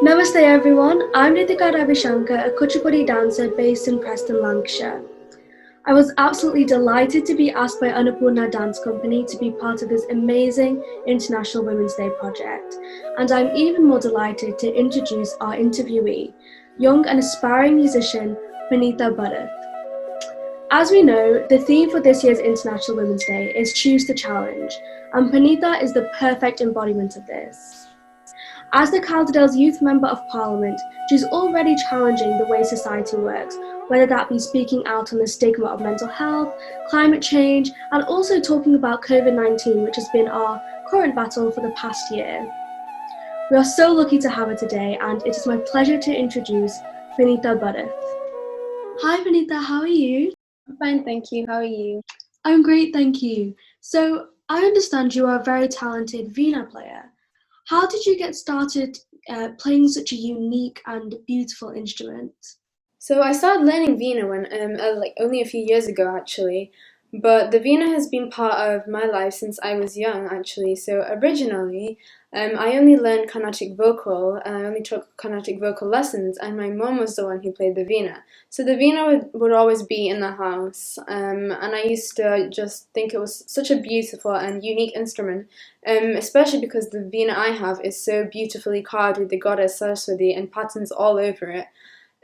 Namaste everyone, I'm Rithika Ravishankar, a Kuchipudi dancer based in Preston, Lancashire. I was absolutely delighted to be asked by Annapurna Dance Company to be part of this amazing International Women's Day project, and I'm even more delighted to introduce our interviewee, young and aspiring musician Praneetha Bharath. As we know, the theme for this year's International Women's Day is Choose the Challenge, and Praneetha is the perfect embodiment of this. As the Calderdale's Youth Member of Parliament, she's already challenging the way society works, whether that be speaking out on the stigma of mental health, climate change, and also talking about COVID-19, which has been our current battle for the past year. We are so lucky to have her today, and it is my pleasure to introduce Praneetha Bharath. Hi Praneetha, how are you? I'm fine, thank you. How are you? I'm great, thank you. So, I understand you are a very talented Veena player. How did you get started playing such a unique and beautiful instrument? So I started learning Veena when only a few years ago actually, but the Veena has been part of my life since I was young actually. So originally, I only learned Carnatic vocal. I only took Carnatic vocal lessons, and my mom was the one who played the Veena. So the Veena would always be in the house, and I used to just think it was such a beautiful and unique instrument, especially because the Veena I have is so beautifully carved with the goddess Saraswati and patterns all over it.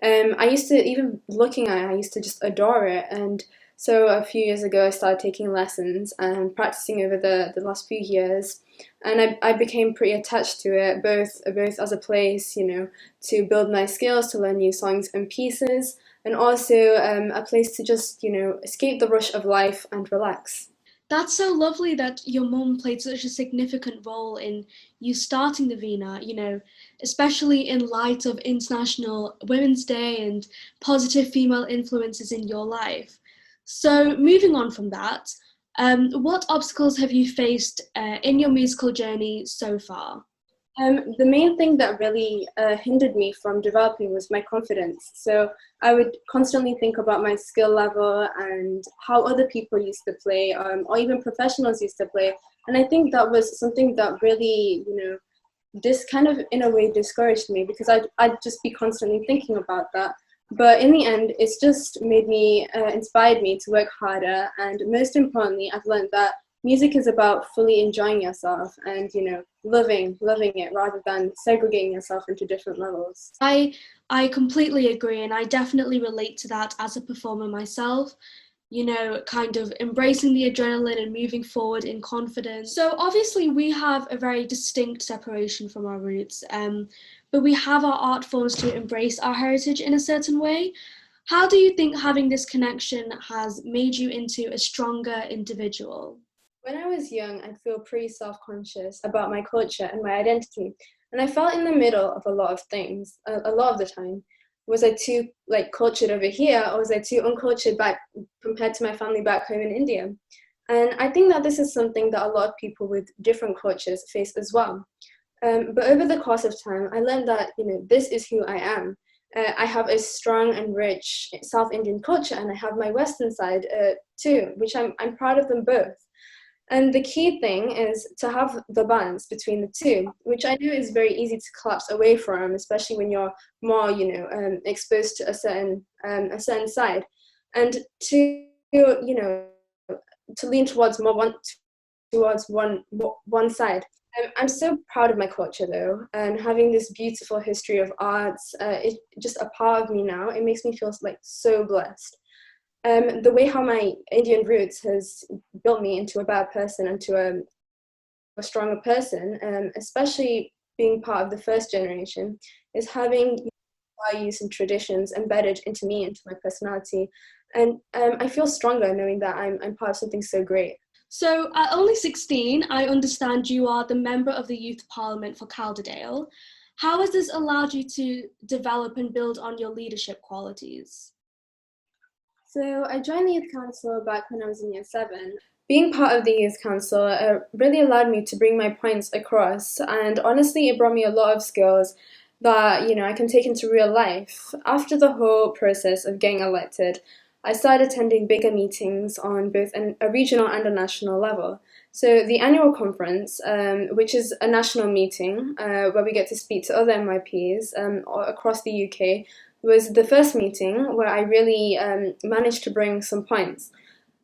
I used to, even looking at it, I used to just adore it. And so a few years ago, I started taking lessons and practicing over the last few years. And I became pretty attached to it, both as a place, to build my skills, to learn new songs and pieces, and also a place to just, escape the rush of life and relax. That's so lovely that your mum played such a significant role in you starting the Veena, especially in light of International Women's Day and positive female influences in your life. So, moving on from that, what obstacles have you faced in your musical journey so far? The main thing that really hindered me from developing was my confidence. So I would constantly think about my skill level and how other people used to play, or even professionals used to play. And I think that was something that really, this kind of in a way discouraged me, because I'd just be constantly thinking about that. But in the end, it's just made me, inspired me to work harder. And most importantly, I've learned that music is about fully enjoying yourself and, loving it rather than segregating yourself into different levels. I completely agree, and I definitely relate to that as a performer myself. Kind of embracing the adrenaline and moving forward in confidence. So obviously we have a very distinct separation from our roots, but we have our art forms to embrace our heritage in a certain way. How do you think having this connection has made you into a stronger individual? When I was young, I'd feel pretty self-conscious about my culture and my identity. And I felt in the middle of a lot of things, a lot of the time. Was I too cultured over here, or was I too uncultured back compared to my family back home in India? And I think that this is something that a lot of people with different cultures face as well. But over the course of time, I learned that this is who I am. I have a strong and rich South Indian culture, and I have my Western side too, which I'm proud of them both. And the key thing is to have the balance between the two, which I know is very easy to collapse away from, especially when you're more, exposed to a certain side, and to, to lean towards one side. I'm so proud of my culture though, and having this beautiful history of arts, it's just a part of me now. It makes me feel like so blessed. The way how my Indian roots has built me into a better person and to a stronger person, especially being part of the first generation, is having values and traditions embedded into me, into my personality. And I feel stronger knowing that I'm part of something so great. So at only 16, I understand you are the member of the Youth Parliament for Calderdale. How has this allowed you to develop and build on your leadership qualities? So I joined the Youth Council back when I was in year 7. Being part of the Youth Council really allowed me to bring my points across, and honestly it brought me a lot of skills that I can take into real life. After the whole process of getting elected, I started attending bigger meetings on both a regional and a national level. So the annual conference, which is a national meeting where we get to speak to other MYPs across the UK, was the first meeting where I really managed to bring some points.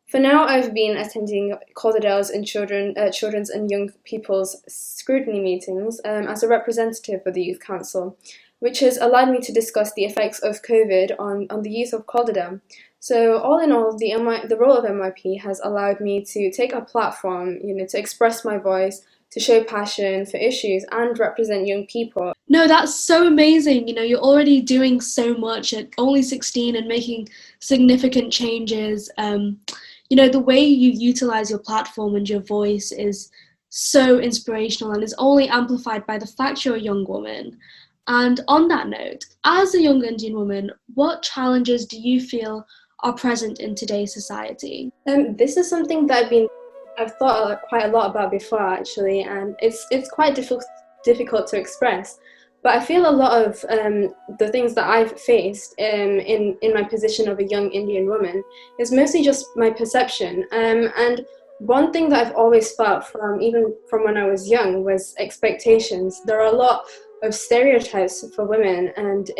For now, I've been attending Calderdale's and children's and young people's scrutiny meetings as a representative of the Youth Council, which has allowed me to discuss the effects of COVID on the youth of Calderdale. So all in all, the role of MYP has allowed me to take a platform, to express my voice, to show passion for issues and represent young people. No, that's so amazing. You're already doing so much at only 16 and making significant changes. The way you utilize your platform and your voice is so inspirational and is only amplified by the fact you're a young woman. And on that note, as a young Indian woman, what challenges do you feel are present in today's society? This is something that I've thought quite a lot about before, actually, and it's quite difficult to express. But I feel a lot of the things that I've faced in my position of a young Indian woman is mostly just my perception. And one thing that I've always felt even from when I was young was expectations. There are a lot of stereotypes for women, and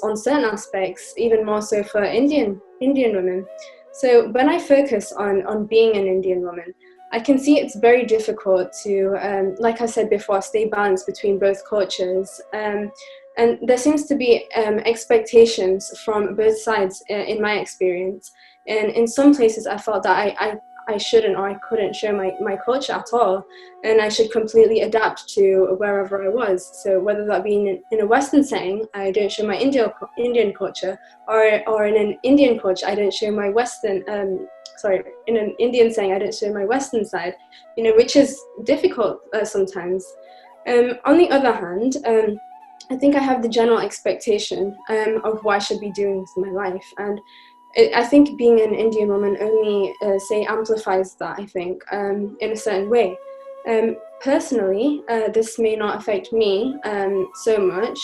on certain aspects, even more so for Indian women. So when I focus on being an Indian woman, I can see it's very difficult to, like I said before, stay balanced between both cultures. And there seems to be expectations from both sides in my experience. And in some places I felt that I shouldn't or I couldn't show my culture at all. And I should completely adapt to wherever I was. So whether that be in a Western setting, I don't show my Indian culture, or in an Indian culture, I don't show my in an Indian saying, I don't show my Western side, which is difficult sometimes. On the other hand, I think I have the general expectation of what I should be doing with my life. And I think being an Indian woman only, amplifies that, I think, in a certain way. Personally, this may not affect me so much,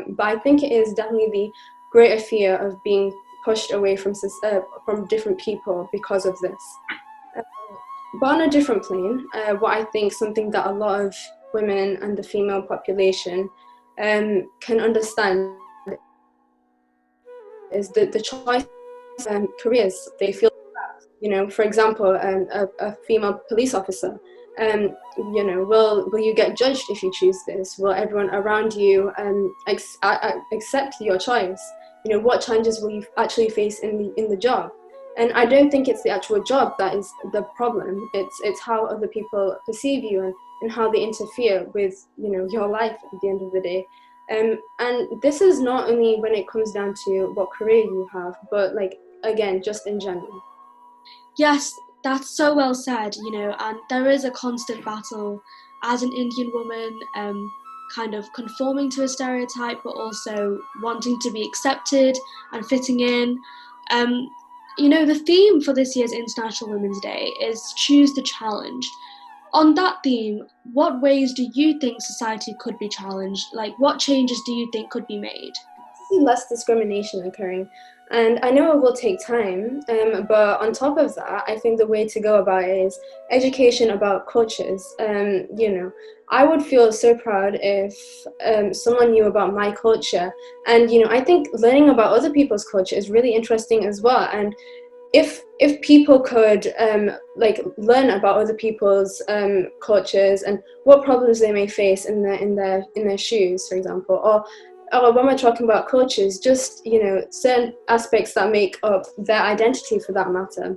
but I think it is definitely the greater fear of being pushed away from different people because of this. But on a different plane, what I think something that a lot of women and the female population can understand is the choice careers they feel. For example, a female police officer. Will you get judged if you choose this? Will everyone around you accept your choice? What challenges will you actually face in the job? And I don't think it's the actual job that is the problem. It's how other people perceive you and how they interfere with your life at the end of the day. And this is not only when it comes down to what career you have, but again, just in general. Yes, that's so well said, and there is a constant battle as an Indian woman, kind of conforming to a stereotype, but also wanting to be accepted and fitting in. The theme for this year's International Women's Day is Choose the Challenge. On that theme, what ways do you think society could be challenged? What changes do you think could be made? I see less discrimination occurring. And I know it will take time, but on top of that, I think the way to go about it is education about cultures. I would feel so proud if someone knew about my culture. And, I think learning about other people's culture is really interesting as well. And if people could learn about other people's cultures and what problems they may face in their shoes, for example, or when we're talking about cultures, just certain aspects that make up their identity, for that matter.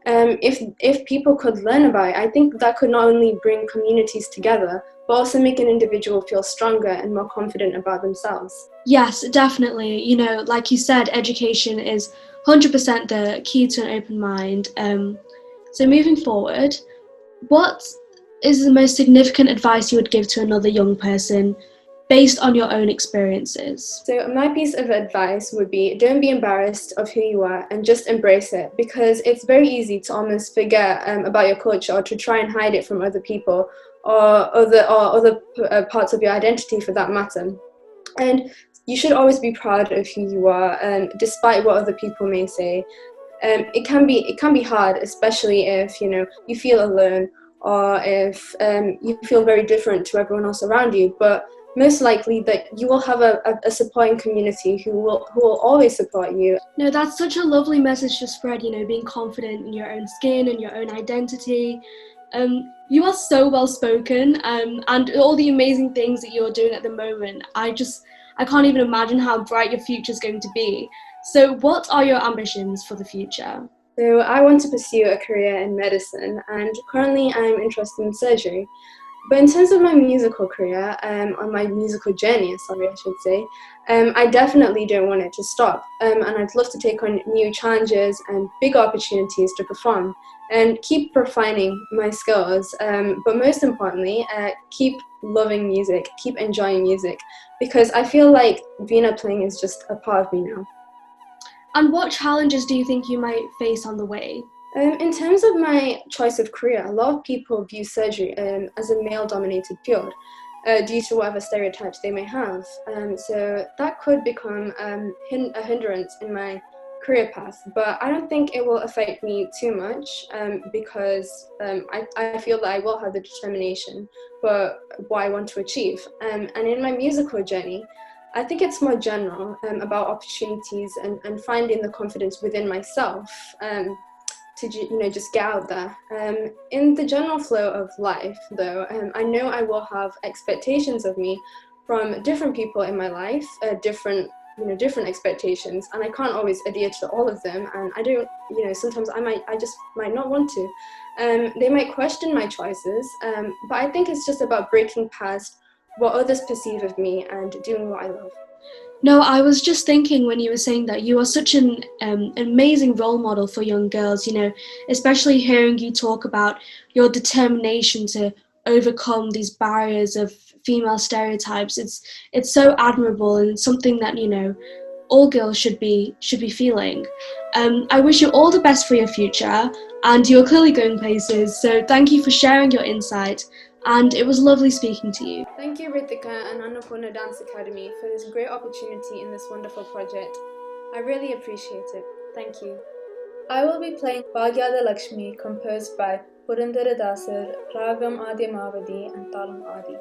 If people could learn about it, I think that could not only bring communities together, but also make an individual feel stronger and more confident about themselves. Yes, definitely. Like you said, education is 100% the key to an open mind. So moving forward, what is the most significant advice you would give to another young person based on your own experiences? So my piece of advice would be, don't be embarrassed of who you are and just embrace it, because it's very easy to almost forget about your culture, or to try and hide it from other people or other parts of your identity, for that matter. And you should always be proud of who you are, despite what other people may say. It can be hard, especially if you feel alone, or if you feel very different to everyone else around you, but most likely that you will have a supporting community who will always support you. No, that's such a lovely message to spread, being confident in your own skin and your own identity. You are so well spoken, and all the amazing things that you're doing at the moment. I can't even imagine how bright your future is going to be. So what are your ambitions for the future? So I want to pursue a career in medicine, and currently I'm interested in surgery. But in terms of my musical career, or my musical journey, I should say, I definitely don't want it to stop. And I'd love to take on new challenges and big opportunities to perform and keep refining my skills. But most importantly, keep loving music, keep enjoying music, because I feel like Veena playing is just a part of me now. And what challenges do you think you might face on the way? In terms of my choice of career, a lot of people view surgery as a male-dominated field due to whatever stereotypes they may have. So that could become a hindrance in my career path, but I don't think it will affect me too much because I feel that I will have the determination for what I want to achieve. And in my musical journey, I think it's more general about opportunities and finding the confidence within myself. To just get out there. In the general flow of life, though, I know I will have expectations of me from different people in my life, different expectations, and I can't always adhere to all of them. And I don't, sometimes I just might not want to. They might question my choices, but I think it's just about breaking past what others perceive of me and doing what I love. No, I was just thinking when you were saying that you are such an amazing role model for young girls, especially hearing you talk about your determination to overcome these barriers of female stereotypes. It's so admirable and something that, all girls should be feeling. I wish you all the best for your future, and you're clearly going places, so thank you for sharing your insight. And it was lovely speaking to you. Thank you, Rithika and Annapurna Dance Academy, for this great opportunity in this wonderful project. I really appreciate it. Thank you. I will be playing Bhagyada Lakshmi, composed by Purandara Dasar, Ragam Adhyamavadi and Talam Adi.